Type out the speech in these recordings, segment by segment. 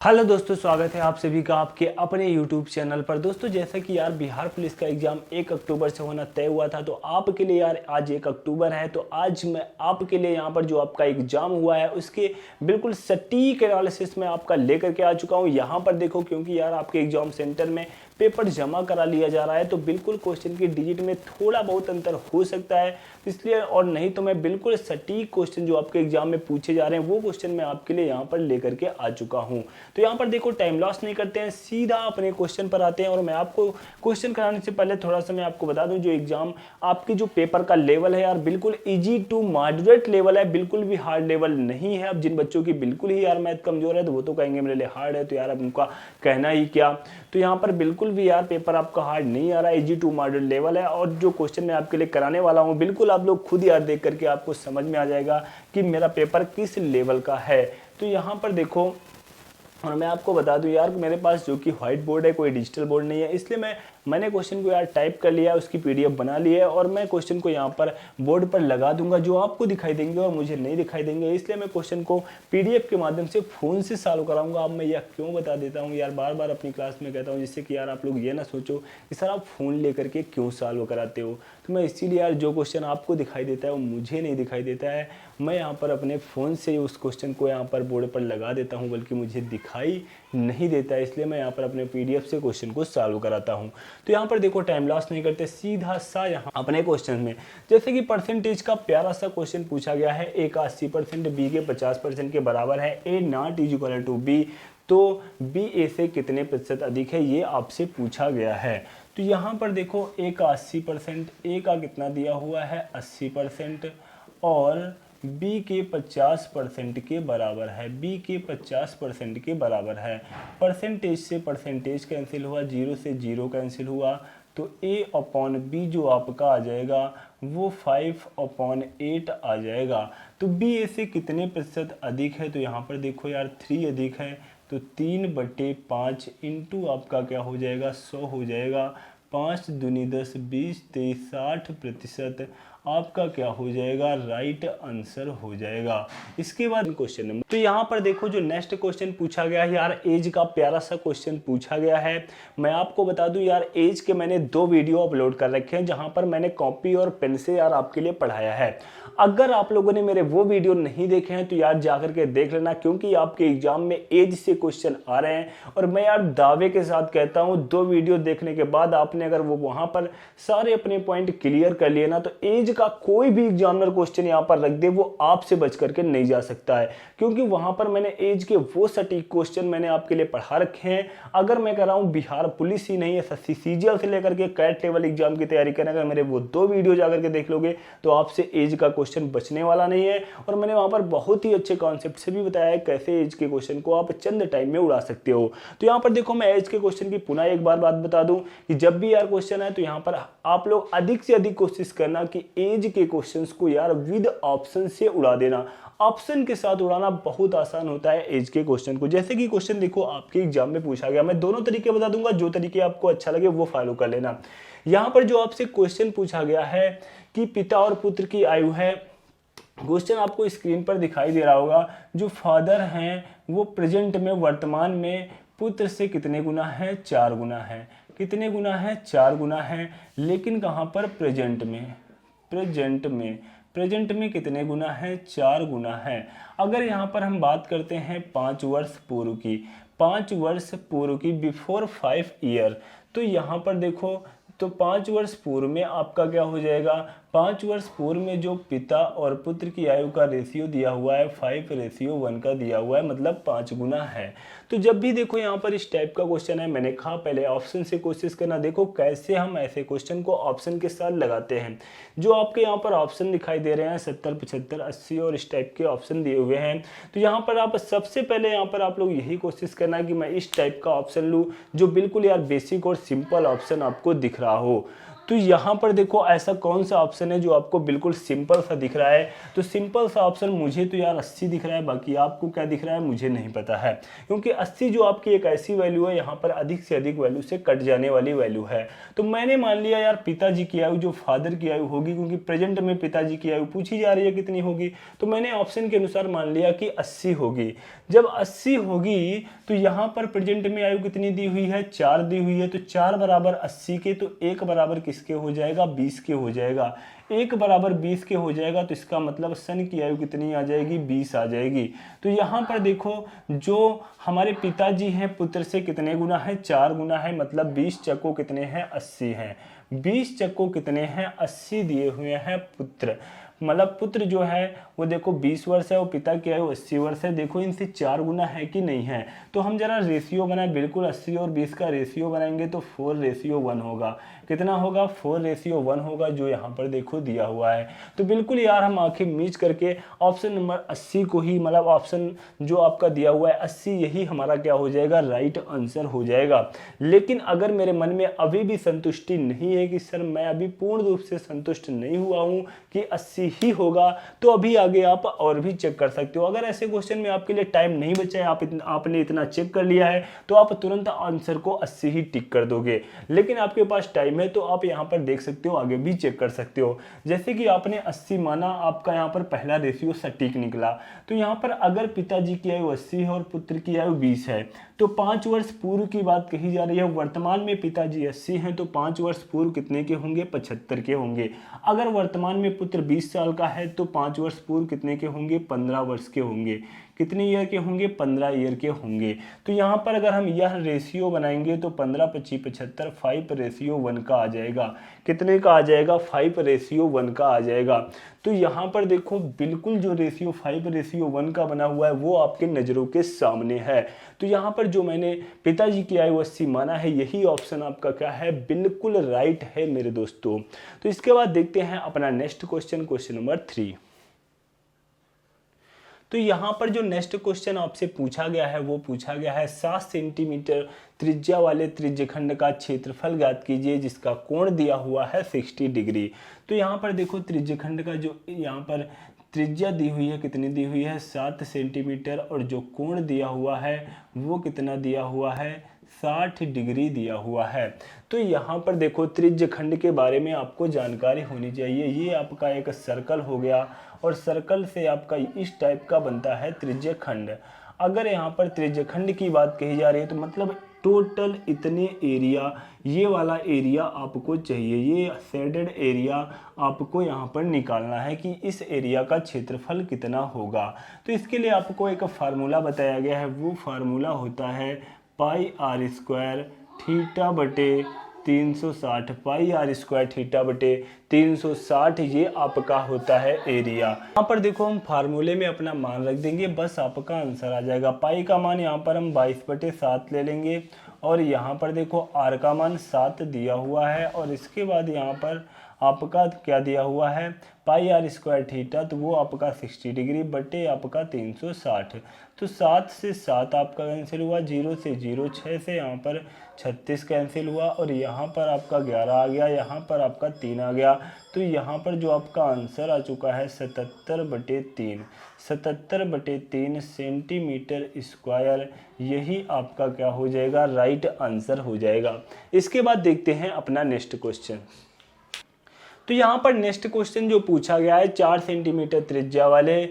Hello दोस्तों, स्वागत है आप सभी का आपके अपने YouTube चैनल पर। दोस्तों जैसा कि यार बिहार पुलिस का एग्ज़ाम 1 अक्टूबर से होना तय हुआ था, तो आपके लिए यार आज 1 अक्टूबर है, तो आज मैं आपके लिए यहाँ पर जो आपका एग्ज़ाम हुआ है उसके बिल्कुल सटीक एनालिसिस में आपका लेकर के आ चुका हूँ। यहाँ पर देखो, क्योंकि यार आपके एग्ज़ाम सेंटर में पेपर जमा करा लिया जा रहा है, तो बिल्कुल क्वेश्चन की डिजिट में थोड़ा बहुत अंतर हो सकता है, इसलिए और नहीं तो मैं बिल्कुल सटीक क्वेश्चन जो आपके एग्जाम में पूछे जा रहे हैं वो क्वेश्चन मैं आपके लिए यहाँ पर लेकर के आ चुका हूँ। तो यहाँ पर देखो, टाइम लॉस नहीं करते हैं, सीधा अपने क्वेश्चन पर आते हैं। और मैं आपको क्वेश्चन कराने से पहले थोड़ा सा मैं आपको बता दूं, जो एग्जाम आपकी जो पेपर का लेवल है यार बिल्कुल इजी टू मॉडरेट लेवल है, बिल्कुल भी हार्ड लेवल नहीं है। अब जिन बच्चों की बिल्कुल ही यार मैथ कमजोर है तो वो तो कहेंगे मेरे लिए हार्ड है, तो यार अब उनका कहना ही क्या। तो यहाँ पर बिल्कुल भी यार पेपर आपका हार्ड नहीं आ रहा है, इजी टू मॉडरेट लेवल है। और जो क्वेश्चन मैं आपके लिए कराने वाला हूँ बिल्कुल आप लोग खुद यार देख करके आपको समझ में आ जाएगा कि मेरा पेपर किस लेवल का है। तो यहाँ पर देखो, और मैं आपको बता दूं यार, मेरे पास जो कि व्हाइट बोर्ड है, कोई डिजिटल बोर्ड नहीं है, इसलिए मैंने क्वेश्चन को यार टाइप कर लिया, उसकी पीडीएफ बना ली है और मैं क्वेश्चन को यहाँ पर बोर्ड पर लगा दूंगा, जो आपको दिखाई देंगे और मुझे नहीं दिखाई देंगे। इसलिए मैं क्वेश्चन को पीडीएफ के माध्यम से फ़ोन से सॉल्व कराऊंगा। अब मैं यह क्यों बता देता हूँ यार, बार बार अपनी क्लास में कहता हूँ, जिससे कि यार आप लोग ये ना सोचो कि सर आप फ़ोन लेकर के क्यों सॉल्व कराते हो। तो मैं इसीलिए यार जो क्वेश्चन आपको दिखाई देता है वो मुझे नहीं दिखाई देता है, मैं यहाँ पर अपने फ़ोन से उस क्वेश्चन को यहाँ पर बोर्ड पर लगा देता हूँ, बल्कि मुझे दिखाई नहीं देता है, इसलिए मैं यहाँ पर अपने पीडीएफ से क्वेश्चन को सॉल्व कराता हूँ। तो यहाँ पर देखो, टाइम लॉस नहीं करते, सीधा सा यहाँ अपने क्वेश्चन में, जैसे कि परसेंटेज का प्यारा सा क्वेश्चन पूछा गया है। ए का 80%, बी के 50% के बराबर है, A not is equal to B, तो बी ए से कितने प्रतिशत अधिक है, ये आपसे पूछा गया है। तो यहाँ पर देखो, ए का 80%, ए का कितना दिया हुआ है 80%, और बी के 50% के बराबर है, बी के 50% के बराबर है। परसेंटेज से परसेंटेज कैंसिल हुआ, 0 से 0 कैंसिल हुआ, तो a अपॉन बी जो आपका आ जाएगा वो 5/8 आ जाएगा। तो b a से कितने प्रतिशत अधिक है, तो यहाँ पर देखो यार 3 अधिक है, तो 3/5 इंटू आपका क्या हो जाएगा 100 हो जाएगा, 5 दूनी 10, 20, 23, 60% आपका क्या हो जाएगा, राइट आंसर हो जाएगा। इसके बाद क्वेश्चन नंबर, तो यहाँ पर देखो जो नेक्स्ट क्वेश्चन पूछा गया है यार, एज का प्यारा सा क्वेश्चन पूछा गया है। मैं आपको बता दूं यार, एज के मैंने 2 वीडियो अपलोड कर रखे हैं, जहां पर मैंने कॉपी और पेन से यार आपके लिए पढ़ाया है। अगर आप लोगों ने मेरे वो वीडियो नहीं देखे हैं तो यार जाकर के देख लेना, क्योंकि आपके एग्जाम में एज से क्वेश्चन आ रहे हैं। और मैं यार दावे के साथ कहता हूँ, 2 वीडियो देखने के बाद आपने अगर वो वहां पर सारे अपने पॉइंट क्लियर कर लिए ना, तो एज का कोई भी एग्जामिनर क्वेश्चन यहाँ पर रख दे वो आपसे बच करके नहीं जा सकता है, क्योंकि वहां पर मैंने एज के वो सटीक क्वेश्चन मैंने आपके लिए पढ़ा रखे हैं। अगर मैं कर रहा हूँ बिहार पुलिस ही नहीं है, एसएससी सीजीएल से लेकर के कैट लेवल एग्जाम की तैयारी करने, अगर मेरे वो 2 वीडियो जाकर के देख लोगे तो आपसे एज का क्वेश्चन बचने वाला नहीं है। और मैंने वहां पर बहुत ही अच्छे कॉन्सेप्ट से भी बताया है कैसे एज के क्वेश्चन को आप चंद टाइम में उड़ा सकते हो। तो यहाँ पर देखो, मैं एज के क्वेश्चन की पुनः एक बार बात बता दूं कि जब भी यार क्वेश्चन है तो यहाँ पर आप लोग अधिक से अधिक कोशिश करना कि एज के क्वेश्चंस को यार विद ऑप्शन से उड़ा देना। ऑप्शन के साथ उड़ाना बहुत आसान होता है एज के क्वेश्चन को। जैसे कि क्वेश्चन देखो आपके एग्जाम में पूछा गया, मैं दोनों तरीके बता दूंगा, जो तरीके आपको अच्छा लगे वो फॉलो कर लेना। यहाँ पर जो आपसे क्वेश्चन पूछा गया है कि पिता और पुत्र की आयु है, क्वेश्चन आपको स्क्रीन पर दिखाई दे रहा होगा, जो फादर हैं वो प्रेजेंट में वर्तमान में पुत्र से कितने गुना है, 4 गुना है। कितने गुना है, 4 गुना है। लेकिन कहाँ पर, प्रेजेंट में, प्रेजेंट में कितने गुना है, 4 गुना है। अगर यहाँ पर हम बात करते हैं 5 वर्ष पूर्व की, 5 वर्ष पूर्व की, बिफोर 5 ईयर, तो यहाँ पर देखो, तो 5 वर्ष पूर्व में आपका क्या हो जाएगा, 5 वर्ष पूर्व में जो पिता और पुत्र की आयु का रेशियो दिया हुआ है 5:1 का दिया हुआ है, मतलब 5 गुना है। तो जब भी देखो यहाँ पर इस टाइप का क्वेश्चन है, मैंने कहा पहले ऑप्शन से कोशिश करना। देखो कैसे हम ऐसे क्वेश्चन को ऑप्शन के साथ लगाते हैं। जो आपके यहाँ पर ऑप्शन दिखाई दे रहे हैं 70, 75, 80 और इस टाइप के ऑप्शन दिए हुए हैं, तो यहाँ पर आप सबसे पहले यहाँ पर आप लोग यही कोशिश करना कि मैं इस टाइप का ऑप्शन लूँ जो बिल्कुल यार बेसिक और सिंपल ऑप्शन आपको दिख रहा हो। तो यहाँ पर देखो ऐसा कौन सा ऑप्शन है जो आपको बिल्कुल सिंपल सा दिख रहा है। तो सिंपल सा ऑप्शन मुझे तो यार 80 दिख रहा है, बाकी आपको क्या दिख रहा है मुझे नहीं पता है, क्योंकि 80 जो आपकी एक ऐसी वैल्यू है यहाँ पर अधिक से अधिक वैल्यू से कट जाने वाली वैल्यू है। तो मैंने मान लिया यार पिताजी की आयु जो फादर की आयु होगी, क्योंकि प्रेजेंट में पिताजी की आयु पूछी जा रही है कितनी होगी, तो मैंने ऑप्शन के अनुसार मान लिया कि 80 होगी। जब 80 होगी तो यहाँ पर प्रेजेंट में आयु कितनी दी हुई है, 4 दी हुई है। तो 4 बराबर 80 के, तो 1 बराबर किसके हो जाएगा, 20 के हो जाएगा। 1 बराबर 20 के हो जाएगा तो इसका मतलब सन की आयु कितनी आ जाएगी, 20 आ जाएगी। तो यहाँ पर देखो जो हमारे पिताजी हैं पुत्र से कितने गुना है, 4 गुना है, मतलब 20 चक्कों कितने हैं, 80 हैं। 20 चक्कों कितने हैं, 80 दिए हुए हैं पुत्र, मतलब पुत्र जो है वो देखो 20 वर्ष है और पिता की आयु 80 वर्ष है। देखो इनसे 4 गुना है कि नहीं है, तो हम जरा रेशियो बनाए, बिल्कुल 80 और 20 का रेशियो बनाएंगे तो 4:1 होगा। कितना होगा, 4:1 होगा, जो यहाँ पर देखो दिया हुआ है। तो बिल्कुल यार हम आंखें मीच करके ऑप्शन नंबर 80 को ही, मतलब ऑप्शन जो आपका दिया हुआ है 80, यही हमारा क्या हो जाएगा, राइट आंसर हो जाएगा। लेकिन अगर मेरे मन में अभी भी संतुष्टि नहीं है कि सर मैं अभी पूर्ण रूप से संतुष्ट नहीं हुआ हूँ कि 80 ही होगा, तो अभी आगे आप और भी चेक कर सकते हो। अगर ऐसे क्वेश्चन में आपके लिए टाइम नहीं बचा है, आपने इतना चेक कर लिया है, तो आप तुरंत आंसर को 80 ही टिक कर दोगे। लेकिन आपके पास टाइम है तो आप यहाँ पर देख सकते हो, आगे भी चेक कर सकते हो। जैसे कि आपने 80 माना, आपका यहाँ पर पहला रेशियो सटीक निकला। तो यहाँ पर अगर पिताजी की आयु 80 है और पुत्र की आयु 20 है, तो 5 वर्ष पूर्व की बात कही जा रही है। वर्तमान में पिताजी 80 हैं तो 5 वर्ष पूर्व कितने के होंगे, 75 के होंगे। अगर वर्तमान में पुत्र 20 साल का है तो 5 वर्ष पूर्व कितने के होंगे, 15 वर्ष के होंगे। कितने ईयर के होंगे, 15 ईयर के होंगे। तो यहाँ पर अगर हम यह रेशियो बनाएंगे तो 15, 25, 75 5:1 का आ जाएगा। कितने का आ जाएगा, 5:1 का आ जाएगा। तो यहाँ पर देखो बिल्कुल जो रेशियो 5:1 का बना हुआ है वो आपके नज़रों के सामने है। तो यहाँ पर जो मैंने पिताजी की आयु 80 माना है, यही ऑप्शन आपका क्या है, बिल्कुल राइट है मेरे दोस्तों। तो इसके बाद देखते हैं अपना नेक्स्ट क्वेश्चन, क्वेश्चन नंबर 3। तो यहाँ पर जो नेक्स्ट क्वेश्चन आपसे पूछा गया है वो पूछा गया है 7 सेंटीमीटर त्रिज्या वाले त्रिज्यखंड का क्षेत्रफल ज्ञात कीजिए जिसका कोण दिया हुआ है 60 डिग्री। तो यहाँ पर देखो त्रिज्यखंड का जो यहाँ पर त्रिज्या दी हुई है, कितनी दी हुई है, 7 सेंटीमीटर, और जो कोण दिया हुआ है वो कितना दिया हुआ है, 60 डिग्री दिया हुआ है। तो यहाँ पर देखो त्रिज्यखंड के बारे में आपको जानकारी होनी चाहिए। ये आपका एक सर्कल हो गया और सर्कल से आपका इस टाइप का बनता है त्रिज्यखंड। अगर यहाँ पर त्रिज्यखंड की बात कही जा रही है तो मतलब टोटल इतने एरिया, ये वाला एरिया आपको चाहिए, ये शेडेड एरिया आपको यहाँ पर निकालना है कि इस एरिया का क्षेत्रफल कितना होगा। तो इसके लिए आपको एक फार्मूला बताया गया है, वो फार्मूला होता है πr² थीटा बटे 360, πr² थीटा बटे 360, ये आपका होता है एरिया। यहाँ पर देखो हम फार्मूले में अपना मान रख देंगे, बस आपका आंसर आ जाएगा। पाई का मान यहाँ पर हम 22/7 ले लेंगे और यहाँ पर देखो आर का मान 7 दिया हुआ है और इसके बाद यहाँ पर आपका क्या दिया हुआ है, πr² थीटा, तो वो आपका 60 डिग्री बटे आपका 360। तो 7 से 7 आपका कैंसिल हुआ, 0 से 0, 6 से यहाँ पर 36 कैंसिल हुआ और यहाँ पर आपका 11 आ गया, यहाँ पर आपका 3 आ गया। तो यहाँ पर जो आपका आंसर आ चुका है 77/3, 77/3 सेंटीमीटर स्क्वायर, यही आपका क्या हो जाएगा, राइट आंसर हो जाएगा। इसके बाद देखते हैं अपना नेक्स्ट क्वेश्चन। तो यहाँ पर नेक्स्ट क्वेश्चन जो पूछा गया है 4 सेंटीमीटर त्रिज्या वाले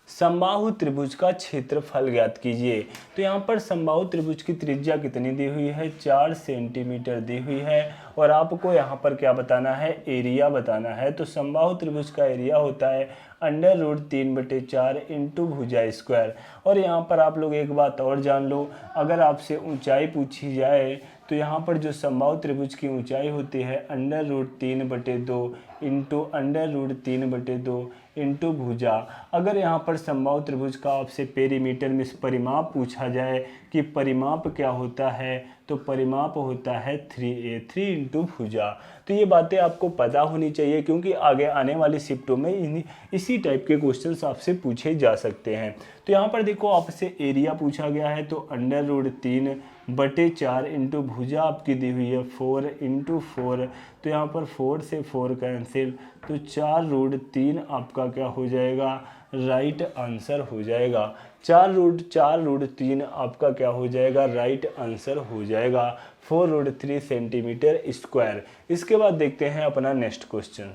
समबाहु त्रिभुज का क्षेत्रफल ज्ञात कीजिए। तो यहाँ पर समबाहु त्रिभुज की त्रिज्या कितनी दी हुई है, 4 सेंटीमीटर दी हुई है और आपको यहाँ पर क्या बताना है, एरिया बताना है। तो समबाहु त्रिभुज का एरिया होता है √3/4 इंटू भुजा स्क्वायर। और यहाँ पर आप लोग एक बात और जान लो, अगर आपसे ऊंचाई पूछी जाए तो यहाँ पर जो समबाहु त्रिभुज की ऊंचाई होती है √3/2 इंटू √3/2 इंटू भुजा। अगर यहाँ पर समबाहु त्रिभुज का आपसे पेरीमीटर में परिमाप पूछा जाए कि परिमाप क्या होता है, तो परिमाप होता है 3a, 3 इंटू भुजा। तो ये बातें आपको पता होनी चाहिए क्योंकि आगे आने वाली शिफ्टों में इसी टाइप के क्वेश्चंस आपसे पूछे जा सकते हैं। तो यहाँ पर देखो आपसे एरिया पूछा गया है, तो √3 बटे 4 इंटू भुजा आपकी दी हुई है 4 इंटू 4, तो यहाँ पर 4 से 4 कैंसिल, तो 4√3 आपका क्या हो जाएगा, राइट आंसर हो जाएगा। 4√3 आपका क्या हो जाएगा, राइट आंसर हो जाएगा 4√3 सेंटीमीटर स्क्वायर। इसके बाद देखते हैं अपना नेक्स्ट क्वेश्चन।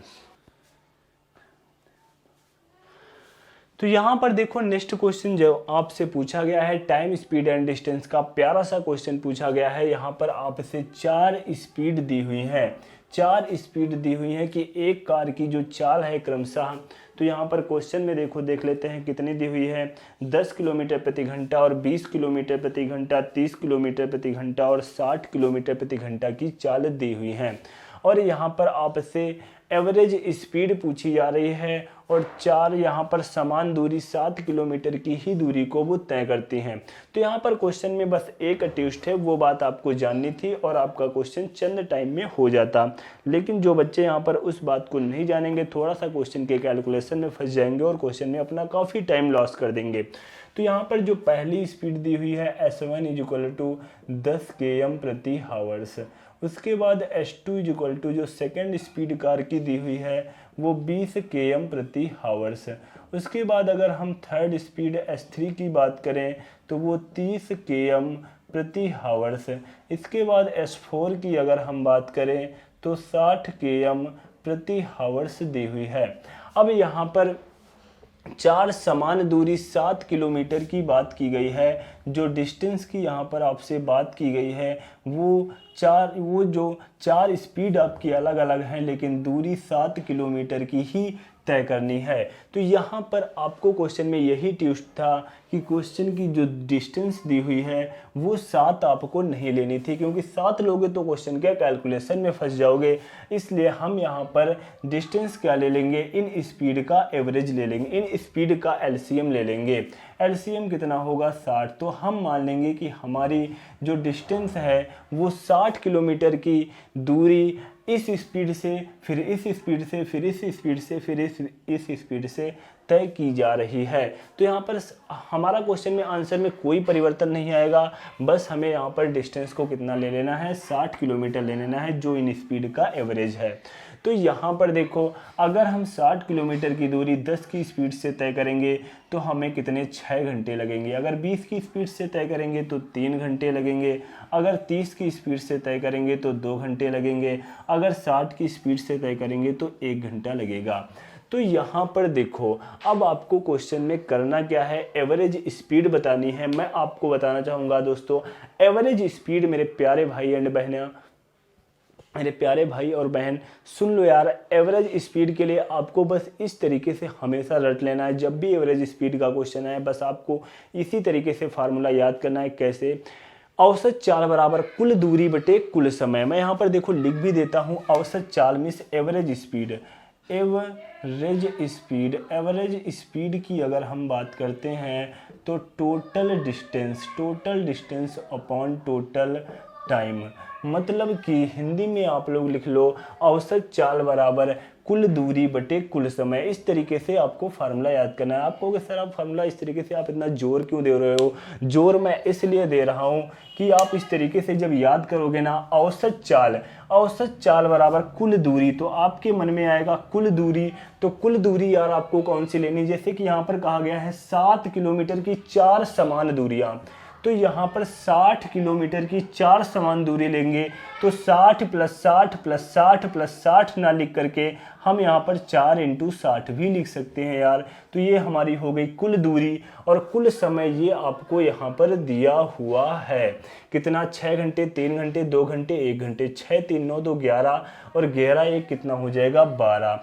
तो यहाँ पर देखो नेक्स्ट क्वेश्चन जो आपसे पूछा गया है टाइम स्पीड एंड डिस्टेंस का प्यारा सा क्वेश्चन पूछा गया है। यहाँ पर आपसे 4 स्पीड दी हुई है, 4 स्पीड दी हुई है कि एक कार की जो चाल है क्रमशः, तो यहाँ पर क्वेश्चन में देखो देख लेते हैं कितनी दी हुई है, 10 किलोमीटर प्रति घंटा और 20 किलोमीटर प्रति घंटा, 30 किलोमीटर प्रति घंटा और 60 किलोमीटर प्रति घंटा की चाल दी हुई है। और यहाँ पर आपसे एवरेज स्पीड पूछी जा रही है और 4 यहाँ पर समान दूरी 7 किलोमीटर की ही दूरी को वो तय करती हैं। तो यहाँ पर क्वेश्चन में बस एक ट्विस्ट है, वो बात आपको जाननी थी और आपका क्वेश्चन चंद टाइम में हो जाता। लेकिन जो बच्चे यहाँ पर उस बात को नहीं जानेंगे थोड़ा सा क्वेश्चन के कैलकुलेशन में फंस जाएंगे और क्वेश्चन में अपना काफ़ी टाइम लॉस कर देंगे। तो यहाँ पर जो पहली स्पीड दी हुई है S1 = 10 km प्रति हावर्स। उसके बाद S2 = जो सेकेंड स्पीड कार की दी हुई है वो 20 km प्रति हावर्स। उसके बाद अगर हम थर्ड स्पीड S3 की बात करें तो वो 30 km प्रति हावर्स। इसके बाद S4 की अगर हम बात करें तो 60 km प्रति हावर्स दी हुई है। अब यहाँ पर 4 समान दूरी 7 किलोमीटर की बात की गई है। जो डिस्टेंस की यहाँ पर आपसे बात की गई है वो जो 4 स्पीड आपकी अलग अलग हैं लेकिन दूरी 7 किलोमीटर की ही तय करनी है। तो यहाँ पर आपको क्वेश्चन में यही ट्विस्ट था कि क्वेश्चन की जो डिस्टेंस दी हुई है वो 7 आपको नहीं लेनी थी, क्योंकि 7 लोगे तो क्वेश्चन के कैलकुलेशन में फंस जाओगे। इसलिए हम यहाँ पर डिस्टेंस क्या ले लेंगे, इन स्पीड का एवरेज ले लेंगे, इन स्पीड का एलसीएम ले लेंगे। एलसीएम कितना होगा 60, तो हम मान लेंगे कि हमारी जो डिस्टेंस है वो 60 किलोमीटर की दूरी इस स्पीड से फिर इस स्पीड से फिर इस स्पीड से फिर इस स्पीड से तय की जा रही है। तो यहाँ पर हमारा क्वेश्चन में आंसर में कोई परिवर्तन नहीं आएगा, बस हमें यहाँ पर डिस्टेंस को कितना ले लेना है, 60 किलोमीटर ले लेना है जो इन स्पीड का एवरेज है। तो यहाँ पर देखो अगर हम 60 किलोमीटर की दूरी 10 की स्पीड से तय करेंगे तो हमें कितने 6 घंटे लगेंगे। अगर 20 की स्पीड से तय करेंगे तो 3 घंटे लगेंगे। अगर 30 की स्पीड से तय करेंगे तो 2 घंटे लगेंगे। अगर 60 की स्पीड से तय करेंगे तो 1 घंटा लगेगा। तो यहाँ पर देखो अब आपको क्वेश्चन में करना क्या है, एवरेज स्पीड बतानी है। मैं आपको बताना चाहूँगा दोस्तों एवरेज स्पीड, मेरे प्यारे भाई एंड बहना, मेरे प्यारे भाई और बहन सुन लो यार, एवरेज स्पीड के लिए आपको बस इस तरीके से हमेशा रट लेना है। जब भी एवरेज स्पीड का क्वेश्चन आए बस आपको इसी तरीके से फार्मूला याद करना है। कैसे, औसत चाल बराबर कुल दूरी बटे कुल समय। मैं यहाँ पर देखो लिख भी देता हूँ, औसत चाल means average speed. Average speed की अगर हम बात करते हैं तो total distance upon total time, मतलब कि हिंदी में आप लोग लिख लो औसत चाल बराबर कुल दूरी बटे कुल समय। इस तरीके से आपको फार्मूला याद करना है। आपको कि सर आप फार्मूला इस तरीके से आप इतना जोर क्यों दे रहे हो, जोर मैं इसलिए दे रहा हूँ कि आप इस तरीके से जब याद करोगे ना औसत चाल बराबर कुल दूरी, तो आपके मन में आएगा कुल दूरी। तो कुल दूरी यार आपको कौन सी लेनी, जैसे कि यहाँ पर कहा गया है 7 किलोमीटर की 4 समान दूरियाँ, तो यहाँ पर 60 किलोमीटर की 4 समान दूरी लेंगे तो 60 + 60 + 60 + 60 ना लिख करके हम यहाँ पर 4 × 60 भी लिख सकते हैं यार। तो ये हमारी हो गई कुल दूरी और कुल समय ये आपको यहाँ पर दिया हुआ है। कितना, 6 घंटे, 3 घंटे, 2 घंटे, 1 घंटे, 6 3 9 2 11 और 11 1 कितना हो जाएगा 12।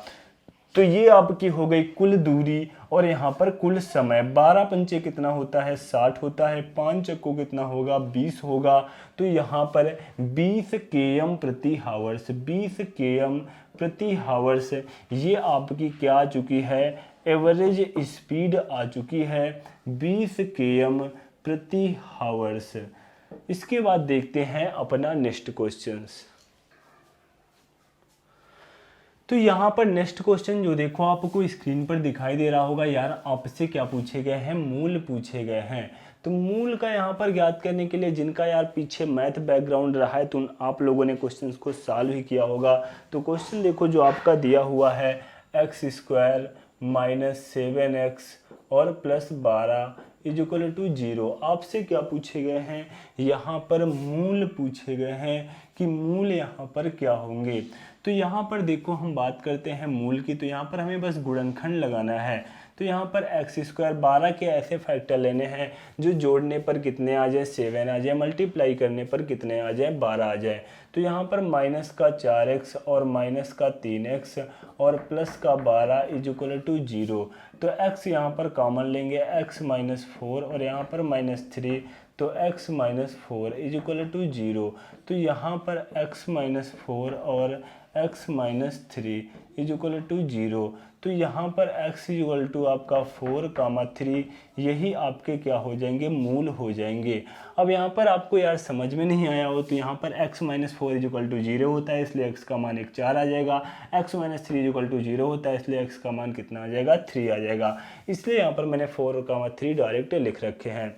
तो ये आपकी हो गई कुल दूरी और यहाँ पर कुल समय। 12 पंचे कितना होता है 60 होता है, 5 चक्कों कितना होगा 20 होगा। तो यहाँ पर 20 km प्रति हावर्स, 20 km प्रति हावर्स ये आपकी क्या आ चुकी है, एवरेज स्पीड आ चुकी है 20 km प्रति हावर्स। इसके बाद देखते हैं अपना नेक्स्ट क्वेश्चन। तो यहाँ पर नेक्स्ट क्वेश्चन जो देखो आपको स्क्रीन पर दिखाई दे रहा होगा यार, आपसे क्या पूछे गए हैं, मूल पूछे गए हैं। तो मूल का यहाँ पर ज्ञात करने के लिए जिनका यार पीछे मैथ बैकग्राउंड रहा है तो आप लोगों ने क्वेश्चन को सॉल्व ही किया होगा। तो क्वेश्चन देखो जो आपका दिया हुआ है x² - 7x और +12 = 0। आपसे क्या पूछे गए हैं, यहाँ पर मूल पूछे गए हैं कि मूल यहाँ पर क्या होंगे। तो यहाँ पर देखो हम बात करते हैं मूल की, तो यहाँ पर हमें बस गुणनखंड लगाना है। तो यहाँ पर x² 12 के ऐसे फैक्टर लेने हैं जो जोड़ने पर कितने आ जाए, 7 आ जाए, मल्टीप्लाई करने पर कितने आ जाए, 12 आ जाए। तो यहाँ पर -4x और -3x और +12 = 0। तो x यहाँ पर कॉमन लेंगे, x - 4 और यहाँ पर -3, तो x - 4 = 0। तो यहाँ पर x - 4 और x - 3 = 0। तो यहाँ पर x = आपका 4, 3 यही आपके क्या हो जाएंगे, मूल हो जाएंगे। अब यहाँ पर आपको यार समझ में नहीं आया हो तो यहाँ पर x - 4 = 0 होता है, इसलिए x का मान 4 आ जाएगा। x - 3 = 0 होता है, इसलिए x का मान कितना आ जाएगा, 3 आ जाएगा। इसलिए यहाँ पर मैंने 4, 3 डायरेक्ट लिख रखे हैं।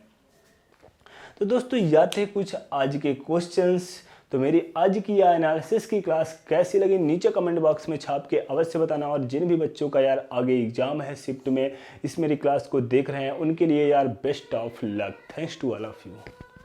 तो दोस्तों यह थे कुछ आज के क्वेश्चंस। तो मेरी आज की यह एनालिसिस की क्लास कैसी लगी नीचे कमेंट बॉक्स में छाप के अवश्य बताना। और जिन भी बच्चों का यार आगे एग्जाम है शिफ्ट में, इस मेरी क्लास को देख रहे हैं, उनके लिए यार best of luck. Thanks to all of you.